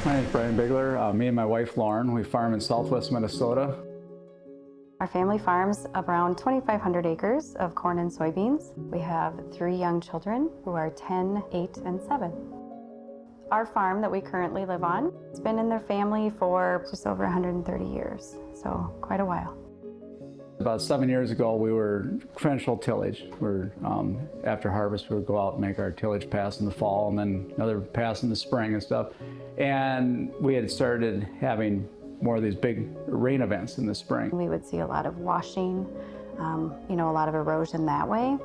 My name is Bryan Biegler. Me and my wife Lauren, we farm in southwest Minnesota. Our family farms around 2,500 acres of corn and soybeans. We have 3 young children who are 10, 8, and 7. Our farm that we currently live on has been in their family for just over 130 years, so quite a while. About 7 years ago, we were conventional tillage. After harvest, we would go out and make our tillage pass in the fall and then another pass in the spring and stuff. And we had started having more of these big rain events in the spring. We would see a lot of washing, a lot of erosion that way.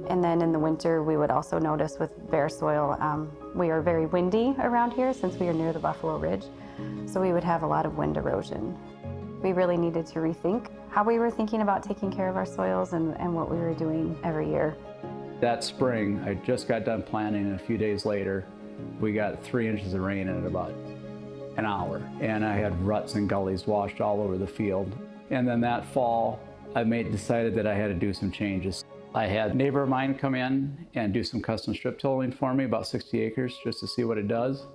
And then in the winter, we would also notice with bare soil, we are very windy around here since we are near the Buffalo Ridge. So we would have a lot of wind erosion. We really needed to rethink how we were thinking about taking care of our soils and what we were doing every year. That spring, I just got done planting, and a few days later, we got 3 inches of rain in about an hour. And I had ruts and gullies washed all over the field. And then that fall, I decided that I had to do some changes. I had a neighbor of mine come in and do some custom strip tilling for me, about 60 acres, just to see what it does.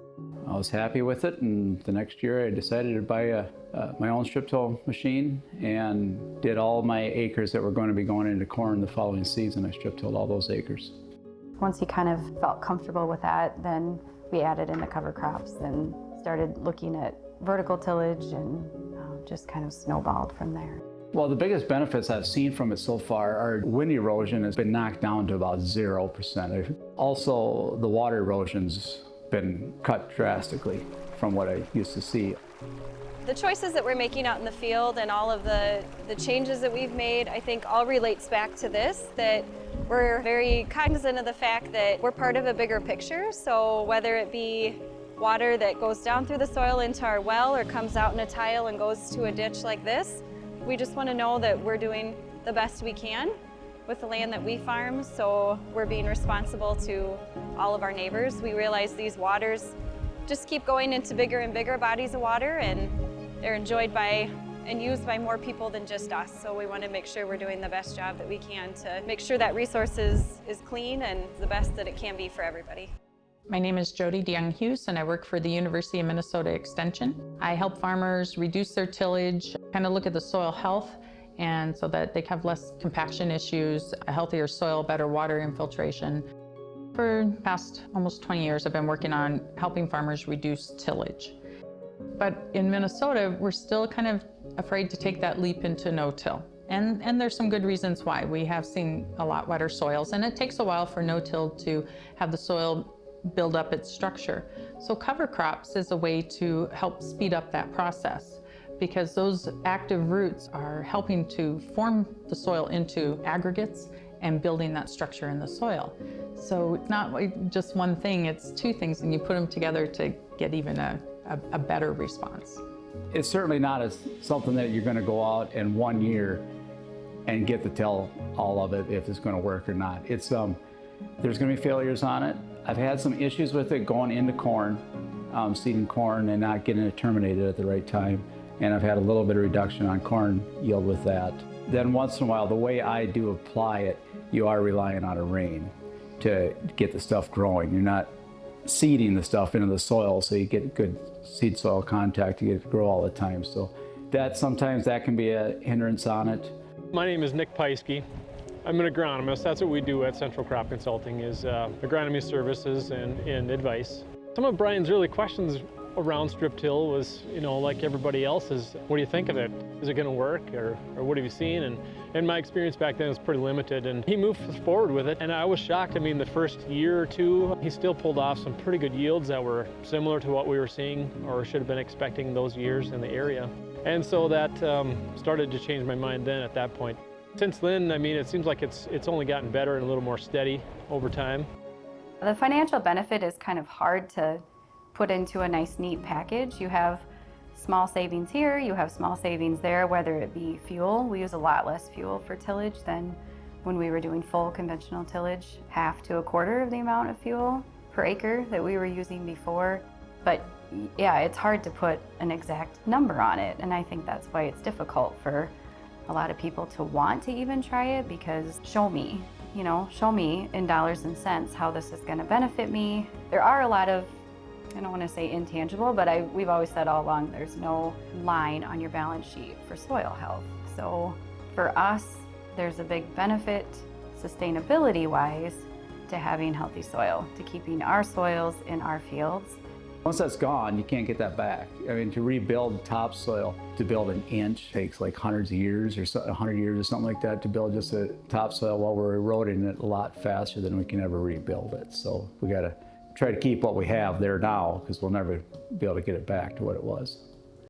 I was happy with it, and the next year I decided to buy my own strip till machine and did all my acres that were going to be going into corn the following season. I strip tilled all those acres. Once you kind of felt comfortable with that, then we added in the cover crops and started looking at vertical tillage and just kind of snowballed from there. Well, the biggest benefits I've seen from it so far are wind erosion has been knocked down to about 0%. Also, the water erosion's been cut drastically from what I used to see. The choices that we're making out in the field and all of the changes that we've made, I think all relates back to this, that we're very cognizant of the fact that we're part of a bigger picture. So whether it be water that goes down through the soil into our well or comes out in a tile and goes to a ditch like this, we just want to know that we're doing the best we can with the land that we farm, so we're being responsible to all of our neighbors. We realize these waters just keep going into bigger and bigger bodies of water, and they're enjoyed by and used by more people than just us. So we want to make sure we're doing the best job that we can to make sure that resource is clean and the best that it can be for everybody. My name is Jody DeYoung-Hughes, and I work for the University of Minnesota Extension. I help farmers reduce their tillage, kind of look at the soil health, and so that they have less compaction issues, a healthier soil, better water infiltration. For the past almost 20 years, I've been working on helping farmers reduce tillage. But in Minnesota, we're still kind of afraid to take that leap into no-till. And there's some good reasons why. We have seen a lot wetter soils, and it takes a while for no-till to have the soil build up its structure. So cover crops is a way to help speed up that process, because those active roots are helping to form the soil into aggregates and building that structure in the soil. So it's not just one thing, it's 2 things, and you put them together to get even a better response. It's certainly not something that you're going to go out in 1 year and get to tell all of it if it's going to work or not. It's there's going to be failures on it. I've had some issues with it going into corn, seeding corn and not getting it terminated at the right time. And I've had a little bit of reduction on corn yield with that. Then once in a while, the way I do apply it, you are relying on a rain to get the stuff growing. You're not seeding the stuff into the soil so you get good seed soil contact, you get it to grow all the time. So sometimes that can be a hindrance on it. My name is Nick Peiske. I'm an agronomist. That's what we do at Central Crop Consulting, is agronomy services and advice. Some of Bryan's early questions around strip till was, like everybody else's, what do you think of it? Is it going to work, or what have you seen? And my experience back then was pretty limited, and he moved forward with it, and I was shocked. I mean, the first year or 2, he still pulled off some pretty good yields that were similar to what we were seeing or should have been expecting those years in the area. And so that started to change my mind then at that point. Since then, I mean, it seems like it's only gotten better and a little more steady over time. The financial benefit is kind of hard to put into a nice, neat package. You have small savings here, you have small savings there, whether it be fuel. We use a lot less fuel for tillage than when we were doing full conventional tillage, 1/2 to 1/4 of the amount of fuel per acre that we were using before. But yeah, it's hard to put an exact number on it, and I think that's why it's difficult for a lot of people to want to even try it, because show me in dollars and cents how this is going to benefit me. There are a lot of I don't want to say intangible, but we've always said all along there's no line on your balance sheet for soil health. So for us, there's a big benefit sustainability-wise to having healthy soil, to keeping our soils in our fields. Once that's gone, you can't get that back. I mean, to rebuild topsoil, to build an inch takes like hundreds of years or 100 years or something like that to build just a topsoil. While we're eroding it a lot faster than we can ever rebuild it. So we got to try to keep what we have there now because we'll never be able to get it back to what it was.